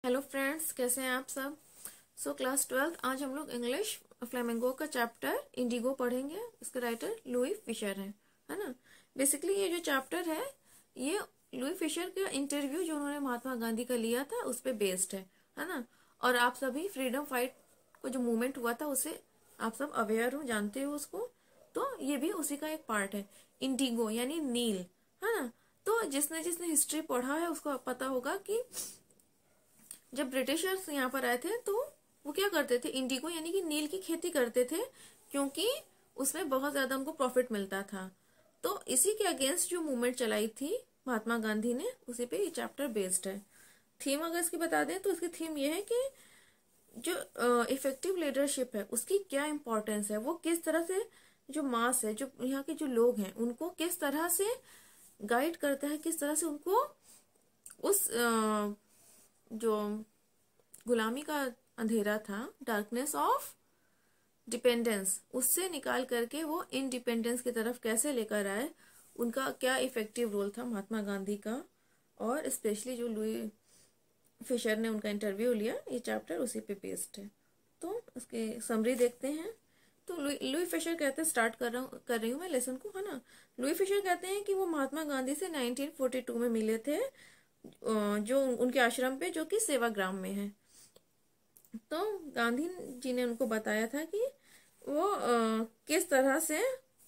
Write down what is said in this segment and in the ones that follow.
Hello friends, कैसे हैं आप सब। क्लास 12 आज हम लोग इंग्लिश फ्लेमिंगो का चैप्टर इंडिगो पढ़ेंगे। इसके राइटर लुई फिशर है ना। बेसिकली ये जो चैप्टर है ये लुई फिशर का इंटरव्यू जो उन्होंने महात्मा गांधी का लिया था उस पर बेस्ड है ना। और आप सभी फ्रीडम फाइट को जो मूवमेंट हुआ था उसे आप सब अवेयर हो, जानते हो उसको। तो ये भी उसी का एक पार्ट है। इंडिगो यानी नील, है ना। तो जिसने जिसने हिस्ट्री पढ़ा है उसको पता होगा कि जब ब्रिटिशर्स यहाँ पर आए थे तो वो क्या करते थे, इंडिगो यानी कि नील की खेती करते थे, क्योंकि उसमें बहुत ज्यादा उनको प्रॉफिट मिलता था। तो इसी के अगेंस्ट जो मूवमेंट चलाई थी महात्मा गांधी ने, उसी पे ये चैप्टर बेस्ड है। थीम अगर इसकी बता दें तो इसकी थीम ये है कि जो इफेक्टिव लीडरशिप है उसकी क्या इंपॉर्टेंस है, वो किस तरह से जो मास है, जो यहाँ के जो लोग हैं उनको किस तरह से गाइड करता है, किस तरह से उनको उस जो गुलामी का अंधेरा था, डार्कनेस ऑफ डिपेंडेंस, उससे निकाल करके वो इंडिपेंडेंस की तरफ कैसे लेकर आए, उनका क्या इफेक्टिव रोल था महात्मा गांधी का। और स्पेशली जो लुई फिशर ने उनका इंटरव्यू लिया, ये चैप्टर उसी पे बेस्ड है। तो उसके समरी देखते हैं। तो लुई फिशर कहते हैं, स्टार्ट कर रही हूँ मैं लेसन को, है ना। लुई फिशर कहते हैं कि वो महात्मा गांधी से 1942 में मिले थे, जो उनके आश्रम पे, जो कि सेवाग्राम में है। तो गांधी जी ने उनको बताया था कि वो किस तरह से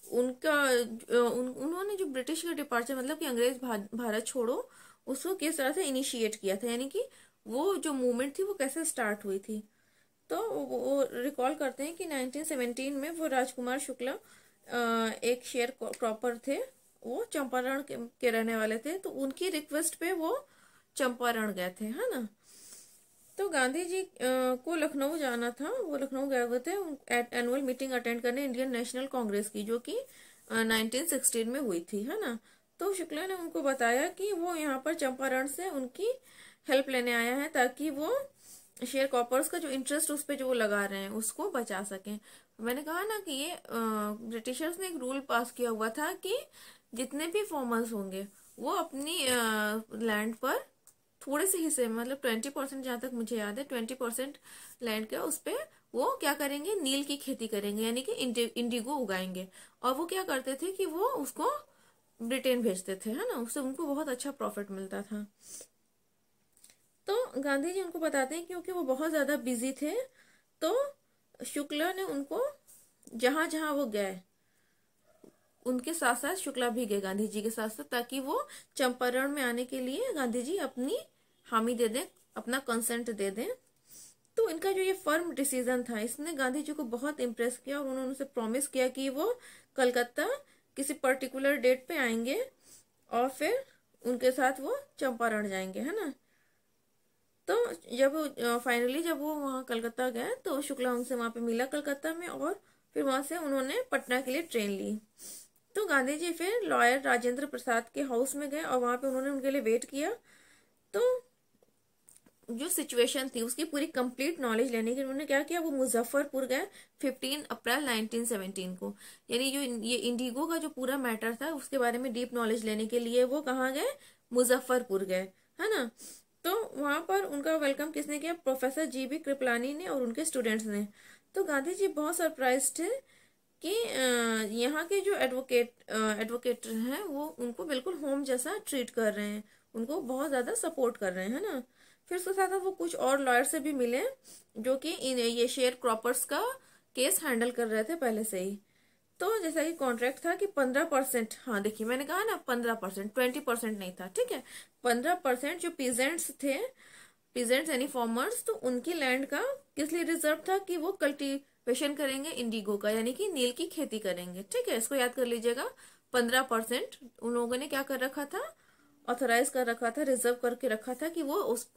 उन्होंने जो ब्रिटिश का डिपार्चर, मतलब कि अंग्रेज भारत छोड़ो, उसको किस तरह से इनिशिएट किया था, यानी कि वो जो मूवमेंट थी वो कैसे स्टार्ट हुई थी। तो वो रिकॉल करते हैं कि 1917 में वो राजकुमार शुक्ला एक शेयर क्रॉपर थे, वो चंपारण के रहने वाले थे। तो उनकी रिक्वेस्ट पे वो चंपारण गए थे, है ना। तो गांधी जी को लखनऊ जाना था, वो लखनऊ गए हुए थे एनुअल मीटिंग अटेंड करने इंडियन नेशनल कांग्रेस की, जो कि 1916 में हुई थी, है ना। तो शुक्ला ने उनको बताया कि वो यहाँ पर चंपारण से उनकी हेल्प लेने आया है, ताकि वो शेयर कॉपर्स का जो इंटरेस्ट उस पर जो वो लगा रहे हैं उसको बचा सकें। मैंने कहा ना कि ये ब्रिटिशर्स ने एक रूल पास किया हुआ था कि जितने भी फार्मर्स होंगे वो अपनी लैंड पर थोड़े से हिस्से में, मतलब 20%, जहां तक मुझे याद है 20% लैंड का, उस पे वो क्या करेंगे, नील की खेती करेंगे, यानी कि इंडिगो उगाएंगे। और वो क्या करते थे कि वो उसको ब्रिटेन भेजते थे, है ना। उससे उनको बहुत अच्छा प्रॉफिट मिलता था। तो गांधी जी उनको बताते हैं क्योंकि वो बहुत ज्यादा बिजी थे, तो शुक्ला ने उनको जहां जहां वो गए उनके साथ साथ शुक्ला भी गए गांधी जी के साथ साथ, ताकि वो चंपारण में आने के लिए गांधी जी अपनी हामी दे दें, अपना कंसेंट दे दें। तो इनका जो ये फर्म डिसीजन था, इसने गांधी जी को बहुत इम्प्रेस किया, और उन्होंने उनसे प्रॉमिस किया कि वो कलकत्ता किसी पर्टिकुलर डेट पे आएंगे और फिर उनके साथ वो चंपारण जाएंगे, है ना। तो जब फाइनली जब वो वहाँ कलकत्ता गए तो शुक्ला उनसे वहां पे मिला कलकत्ता में, और फिर वहां से उन्होंने पटना के लिए ट्रेन ली। तो गांधी जी फिर लॉयर राजेंद्र प्रसाद के हाउस में गए और वहां पे उन्होंने उनके लिए वेट किया। तो जो सिचुएशन थी उसकी पूरी कंप्लीट नॉलेज लेने के लिए उन्होंने क्या किया, वो मुजफ्फरपुर गए 15 अप्रैल 1917 को। यानी जो ये इंडिगो का जो पूरा मैटर था उसके बारे में डीप नॉलेज लेने के लिए वो कहाँ गए, मुजफ्फरपुर गए, है ना। तो वहां पर उनका वेलकम किसने किया, प्रोफेसर जीबी कृपलानी ने और उनके स्टूडेंट्स ने। तो गांधी जी बहुत सरप्राइज थे कि यहाँ के जो एडवोकेट हैं वो उनको बिल्कुल होम जैसा ट्रीट कर रहे हैं, उनको बहुत ज्यादा सपोर्ट कर रहे हैं, है ना। फिर उसके साथ वो कुछ और लॉयर से भी मिले जो कि ये शेयर क्रॉपर्स का केस हैंडल कर रहे थे पहले से ही। तो जैसा कि कॉन्ट्रैक्ट था कि 15%, हाँ देखिए मैंने कहा ना 15%, 20% नहीं था, ठीक है। 15% जो पीजेंट्स थे, पीजेंट्स यानी फार्मर्स, तो उनकी लैंड का किस लिए रिजर्व था कि वो कल्टीवेशन करेंगे इंडिगो का, यानी कि नील की खेती करेंगे, ठीक है। इसको याद कर लीजिएगा। 15% उन लोगों ने क्या कर रखा था, ऑथराइज कर रखा था, रिजर्व करके रखा था कि वो उस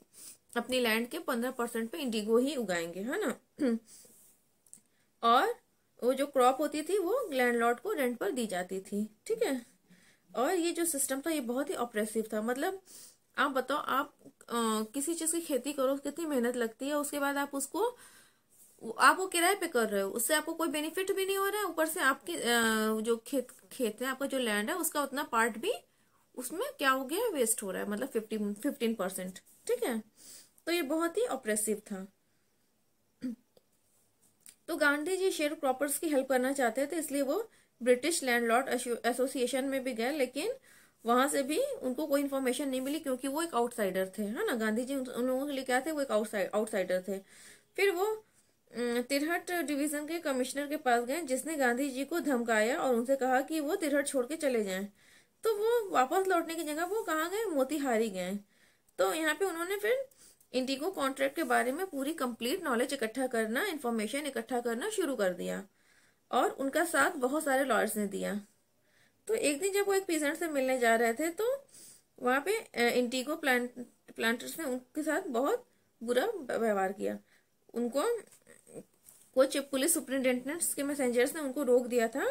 अपनी लैंड के 15% पे इंडिगो ही उगाएंगे, है ना। और वो जो क्रॉप होती थी वो लैंडलॉर्ड को रेंट पर दी जाती थी, ठीक है। और ये जो सिस्टम था ये बहुत ही ऑप्रेसिव था। मतलब आप बताओ, आप किसी चीज की खेती करो, कितनी मेहनत लगती है, उसके बाद आप उसको आप वो किराए पे कर रहे हो, उससे आपको कोई बेनिफिट भी नहीं हो रहा है, ऊपर से आपकी जो खेत है, आपका जो लैंड है उसका उतना पार्ट भी उसमें क्या हो गया, वेस्ट हो रहा है, मतलब 15%, ठीक है। तो ये बहुत ही ऑप्रेसिव था। तो गांधी जी शेयर क्रॉपर्स की हेल्प करना चाहते थे, इसलिए वो ब्रिटिश लैंडलॉर्ड एसोसिएशन में भी गए, लेकिन वहां से भी उनको कोई इन्फॉर्मेशन नहीं मिली, क्योंकि वो एक आउटसाइडर थे, है ना। गांधी जी उन लोगों के लिए क्या थे, वो एक आउटसाइडर थे। फिर वो तिरहट डिवीजन के कमिश्नर के पास गए, जिसने गांधी जी को धमकाया और उनसे कहा कि वो तिरहट छोड़ के चले जाएं। तो वो वापस लौटने की जगह वो कहाँ गए, मोतिहारी गए। तो यहाँ पे उन्होंने फिर इंडिगो कॉन्ट्रैक्ट के बारे में पूरी कंप्लीट नॉलेज इकट्ठा करना, इंफॉर्मेशन इकट्ठा करना शुरू कर दिया, और उनका साथ बहुत सारे लॉयर्स ने दिया। तो एक दिन जब वो एक पीजेंट से मिलने जा रहे थे, तो वहां पे इंडिगो प्लांटर्स ने उनके साथ बहुत बुरा व्यवहार किया। उनको कुछ पुलिस सुपरिटेंडेंट्स के मैसेंजर्स ने उनको रोक दिया था,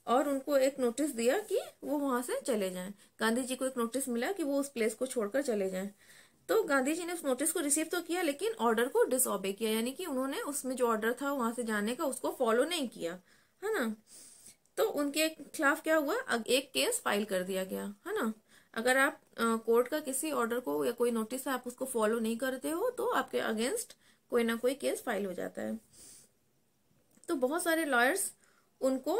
और उनको एक नोटिस दिया कि वो वहां से चले जाएं। गांधी जी को एक नोटिस मिला कि वो उस प्लेस को छोड़कर चले जाएं। तो गांधी जी ने उस नोटिस को रिसीव तो किया, लेकिन ऑर्डर को डिसऑबे किया, यानी कि उन्होंने उसमें जो ऑर्डर था वहां से जाने का, उसको फॉलो नहीं किया, है ना। तो उनके खिलाफ क्या हुआ, एक केस फाइल कर दिया गया, है ना। अगर आप कोर्ट का किसी ऑर्डर को या कोई नोटिस है, आप उसको फॉलो नहीं करते हो, तो आपके अगेंस्ट कोई ना कोई केस फाइल हो जाता है। तो बहुत सारे लॉयर्स उनको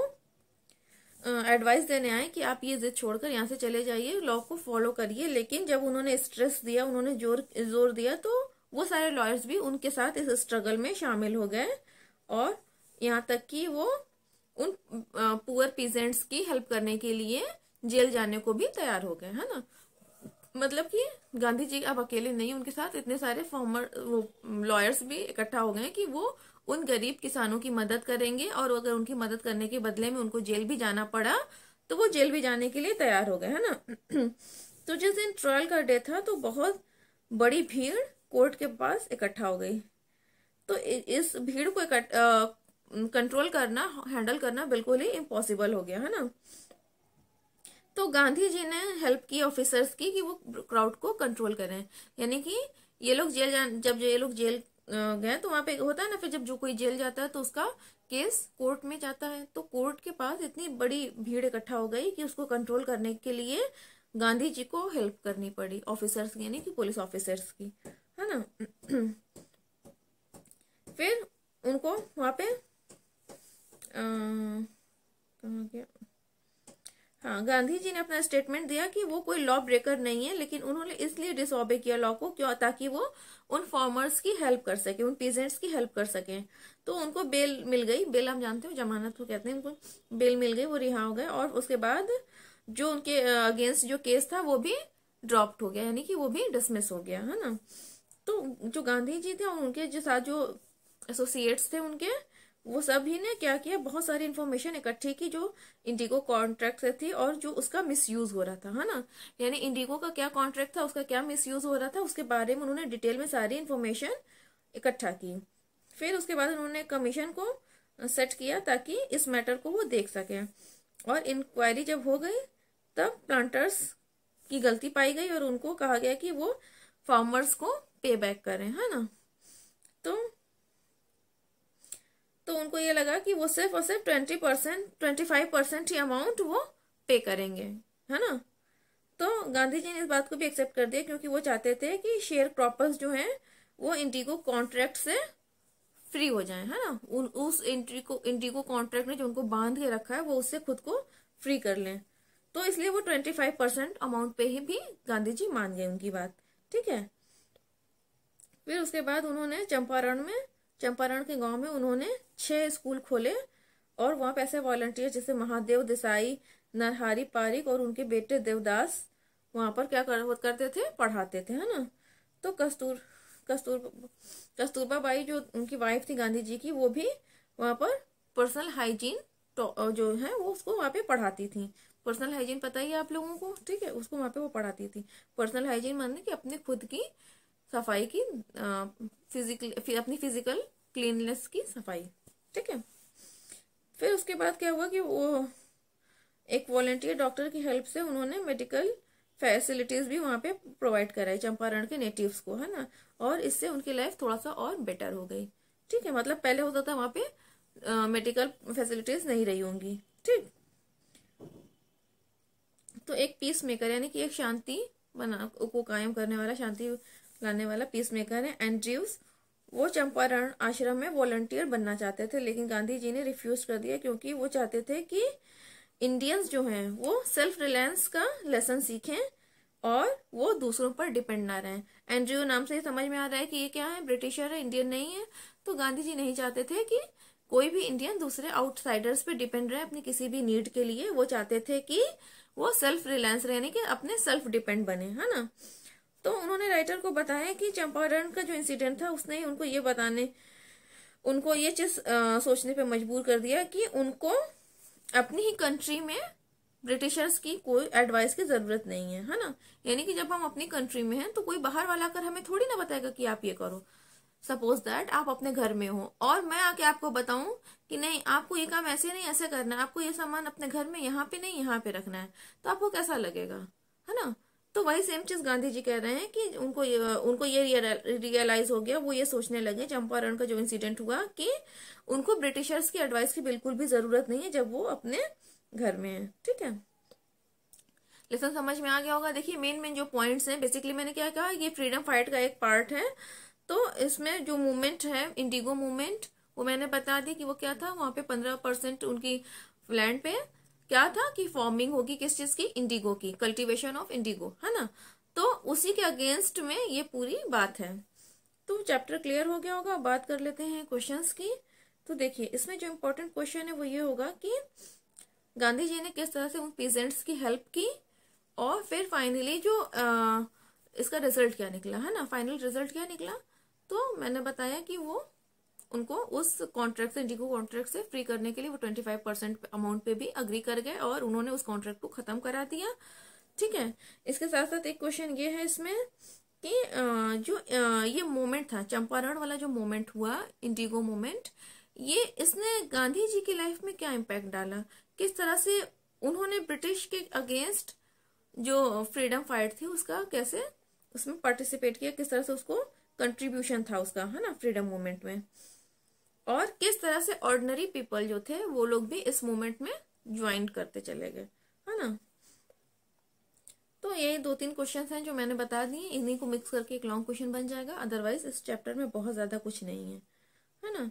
एडवाइस देने आए कि आप ये जिद छोड़कर यहाँ से चले जाइए, लॉ को फॉलो करिए। लेकिन जब उन्होंने स्ट्रेस दिया, उन्होंने जोर दिया, तो वो सारे लॉयर्स भी उनके साथ इस स्ट्रगल में शामिल हो गए, और यहाँ तक कि वो उन पुअर पीजेंट्स की हेल्प करने के लिए जेल जाने को भी तैयार हो गए, है ना। मतलब कि गांधी जी अब अकेले नहीं, उनके साथ इतने सारे फॉर्मर लॉयर्स भी इकट्ठा हो गए कि वो उन गरीब किसानों की मदद करेंगे, और अगर उनकी मदद करने के बदले में उनको जेल भी जाना पड़ा, तो वो जेल भी जाने के लिए तैयार हो गए, है ना। तो जिस दिन ट्रायल का डे था, तो बहुत बड़ी भीड़ कोर्ट के पास इकट्ठा हो गई। तो इस भीड़ को कंट्रोल करना, हैंडल करना बिल्कुल ही इम्पॉसिबल हो गया, है ना। तो गांधी जी ने हेल्प की ऑफिसर्स की कि वो क्राउड को कंट्रोल करें, यानी कि ये लोग जब ये लोग जेल गए, तो वहां पे होता है ना, फिर जब जो कोई जेल जाता है तो उसका केस कोर्ट में जाता है। तो कोर्ट के पास इतनी बड़ी भीड़ इकट्ठा हो गई कि उसको कंट्रोल करने के लिए गांधी जी को हेल्प करनी पड़ी, ऑफिसर्स की, यानी कि पुलिस ऑफिसर्स की, है ना। फिर उनको वहां पे कहाँ गया, हाँ, गांधी जी ने अपना स्टेटमेंट दिया कि वो कोई लॉ ब्रेकर नहीं है, लेकिन उन्होंने इसलिए डिसऑबे किया लॉ को, क्यों, ताकि वो उन फार्मर्स की हेल्प कर सके, उन पीजेंट्स की हेल्प कर सके। तो उनको बेल मिल गई, बेल हम जानते हो जमानत को कहते हैं, उनको बेल मिल गई, वो रिहा हो गए, और उसके बाद जो उनके अगेंस्ट जो केस था वो भी ड्रॉप्ड हो गया, यानी कि वो भी डिसमिस हो गया, है ना। तो जो गांधी जी थे और उनके जो साथ जो एसोसिएट्स थे उनके, वो सभी ने क्या किया, बहुत सारी इंफॉर्मेशन इकट्ठी की जो इंडिगो कॉन्ट्रैक्ट से थी, और जो उसका मिसयूज हो रहा था, है ना। यानी इंडिगो का क्या कॉन्ट्रैक्ट था, उसका क्या मिसयूज हो रहा था, उसके बारे में उन्होंने डिटेल में सारी इंफॉर्मेशन इकट्ठा की। फिर उसके बाद उन्होंने कमीशन को सेट किया ताकि इस मैटर को वो देख सके, और इंक्वायरी जब हो गई, तब प्लांटर्स की गलती पाई गई, और उनको कहा गया कि वो फार्मर्स को पे बैक करें, है ना। तो उनको ये लगा कि वो सिर्फ और सिर्फ 25% ही अमाउंट वो पे करेंगे, है ना। तो गांधी जी ने इस बात को भी एक्सेप्ट कर दिया, क्योंकि वो चाहते थे कि शेयर क्रॉपर्स जो हैं वो इंडिगो कॉन्ट्रैक्ट से फ्री हो जाएं, है ना। उस इंडिगो कॉन्ट्रैक्ट ने जो उनको बांध के रखा है, वो उससे खुद को फ्री कर लें। तो इसलिए वो 25% अमाउंट पे ही भी गांधी जी मान गए उनकी बात, ठीक है। फिर उसके बाद उन्होंने चंपारण के गांव में उन्होंने 6 स्कूल खोले, और वहां पे ऐसे वॉलंटियर जैसे महादेव देसाई, नरहरि पारिक और उनके बेटे देवदास वहां पर करते थे, पढ़ाते थे, है ना। तो कस्तूरबा बाई जो उनकी वाइफ थी गांधी जी की, वो भी वहां पर पर्सनल हाइजीन जो है वो उसको वहां पे पढ़ाती थी। पर्सनल हाइजीन पता ही है आप लोगों को, ठीक है, उसको वहां पे वो पढ़ाती थी। पर्सनल हाइजीन मानने कि अपने खुद की सफाई की, अपनी फिजिकल क्लीननेस की सफाई, ठीक है। फिर उसके बाद क्या हुआ कि वो एक वॉलंटियर डॉक्टर की हेल्प से उन्होंने मेडिकल फैसिलिटीज भी वहां पे प्रोवाइड कराई चंपारण के नेटिव्स को, है ना। और इससे उनकी लाइफ थोड़ा सा और बेटर हो गई, ठीक है। मतलब पहले होता था वहां पे मेडिकल फैसिलिटीज नहीं रही होंगी, ठीक। तो एक पीस मेकर, यानी कि एक शांति को कायम करने वाला, शांति लाने वाला पीस मेकर है एंड्रयूज। वो चंपारण आश्रम में वॉलंटियर बनना चाहते थे, लेकिन गांधी जी ने रिफ्यूज कर दिया क्योंकि वो चाहते थे कि इंडियंस जो हैं वो सेल्फ रिलायंस का लेसन सीखें और वो दूसरों पर डिपेंड ना रहें। एंड्रयू नाम से ही समझ में आ रहा है कि ये क्या है, ब्रिटिशर है, इंडियन नहीं है। तो गांधी जी नहीं चाहते थे कि कोई भी इंडियन दूसरे आउटसाइडर्स पे डिपेंड रहे अपनी किसी भी नीड के लिए। वो चाहते थे कि वो सेल्फ रिलायंस रहने के अपने सेल्फ डिपेंड बने, है ना। तो उन्होंने राइटर को बताया कि चंपारण का जो इंसिडेंट था उसने उनको ये चीज सोचने पे मजबूर कर दिया कि उनको अपनी ही कंट्री में ब्रिटिशर्स की कोई एडवाइस की जरूरत नहीं है ना। यानी कि जब हम अपनी कंट्री में हैं तो कोई बाहर वाला आकर हमें थोड़ी ना बताएगा कि आप ये करो। सपोज दैट आप अपने घर में हो और मैं आके आपको बताऊं कि नहीं, आपको ये काम ऐसे नहीं ऐसे करना है, आपको ये सामान अपने घर में यहाँ पे नहीं यहाँ पे रखना है, तो आपको कैसा लगेगा, है ना। तो वही सेम चीज गांधी जी कह रहे हैं कि उनको ये रियलाइज हो गया, वो ये सोचने लगे चंपारण का जो इंसिडेंट हुआ कि उनको ब्रिटिशर्स की एडवाइस की बिल्कुल भी जरूरत नहीं है जब वो अपने घर में है। ठीक है, लेसन समझ में आ गया होगा। देखिए मेन जो पॉइंट्स हैं, बेसिकली मैंने क्या कहा, ये फ्रीडम फाइट का एक पार्ट है। तो इसमें जो मूवमेंट है इंडिगो मूवमेंट, वो मैंने बता दी कि वो क्या था। वहां पे 15% उनकी लैंड पे क्या था कि फार्मिंग होगी, किस चीज की, इंडिगो की, कल्टीवेशन ऑफ इंडिगो, है ना। तो उसी के अगेंस्ट में ये पूरी बात है। तो चैप्टर क्लियर हो गया होगा। बात कर लेते हैं क्वेश्चंस की। तो देखिए इसमें जो इम्पोर्टेंट क्वेश्चन है वो ये होगा कि गांधी जी ने किस तरह से उन पीजेंट्स की हेल्प की और फिर फाइनली जो इसका रिजल्ट क्या निकला, है ना, फाइनल रिजल्ट क्या निकला। तो मैंने बताया कि वो उनको उस कॉन्ट्रैक्ट से, इंडिगो कॉन्ट्रैक्ट से फ्री करने के लिए वो 25% अमाउंट पे भी अग्री कर गए और उन्होंने उस कॉन्ट्रैक्ट को खत्म करा दिया। ठीक है, इसके साथ साथ एक क्वेश्चन ये है इसमें कि जो ये मोमेंट था, चंपारण वाला जो मोमेंट हुआ, इंडिगो मोमेंट, ये इसने गांधी जी की लाइफ में क्या इम्पैक्ट डाला, किस तरह से उन्होंने ब्रिटिश के अगेंस्ट जो फ्रीडम फाइट थी उसका कैसे उसमें पार्टिसिपेट किया, किस तरह से उसको कंट्रीब्यूशन था उसका, है ना, फ्रीडम मूवमेंट में, और किस तरह से ऑर्डिनरी पीपल जो थे वो लोग भी इस मूवमेंट में ज्वाइन करते चले गए, है ना। तो ये 2-3 क्वेश्चंस हैं जो मैंने बता दिए, इन्हीं को मिक्स करके एक लॉन्ग क्वेश्चन बन जाएगा। अदरवाइज इस चैप्टर में बहुत ज्यादा कुछ नहीं है ना।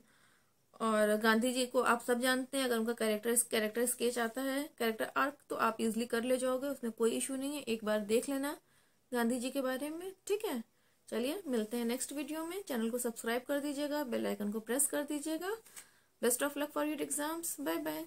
और गांधी जी को आप सब जानते हैं, अगर उनका कैरेक्टर स्केच आता है, कैरेक्टर आर्क, तो आप इजिली कर ले जाओगे, उसमें कोई इशू नहीं है। एक बार देख लेना गांधी जी के बारे में। ठीक है, चलिए मिलते हैं नेक्स्ट वीडियो में। चैनल को सब्सक्राइब कर दीजिएगा, बेल आइकन को प्रेस कर दीजिएगा। Best of luck for your exams. Bye bye.